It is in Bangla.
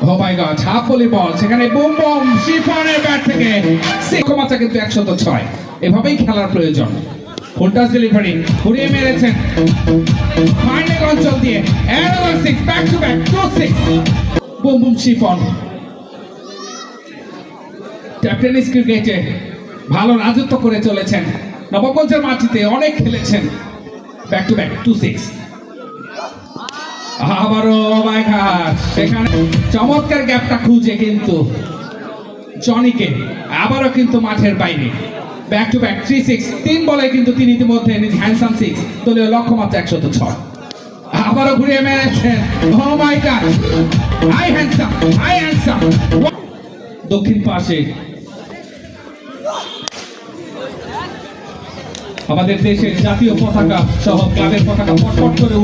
ও মাই গড, হাফ ভলি বল, সেখানে বুম বুম শিফনের ব্যাট থেকে লক্ষ্যমাত্রা কিন্তু 106। এভাবেই খেলার প্রয়োজন। ফুলটাস ডেলিভারি ঘুরিয়ে মেরেছেন ফাইনাল অঞ্চল দিয়ে, এরোভার 6 back to back 2-6। Boom boom chiffon tennis ক্রিকেটে ভালো রাজত্ব করে চলেছেন, নবগঞ্জের মাটিতে অনেক খেলেছেন। Back to back 2-6। আবারও মাই গড, সেখানে চমৎকার গ্যাপটা খুঁজে কিন্তু জনিকে আবারও কিন্তু মাঠের বাইরে। Back to back 3-6। 3 বলে কিন্তু তিনি ইতিমধ্যে হ্যান্ডসাম 6, দলীয় লক্ষ্যমাত্রা 106। আবারও ঘুরিয়ে মেরেছেন, ও মাই গড, আই হ্যান্ডসাম। দক্ষিণ পাশে আমাদের দেশের জাতীয় পতাকা সহ ক্লাবের পতাকা পটপট করে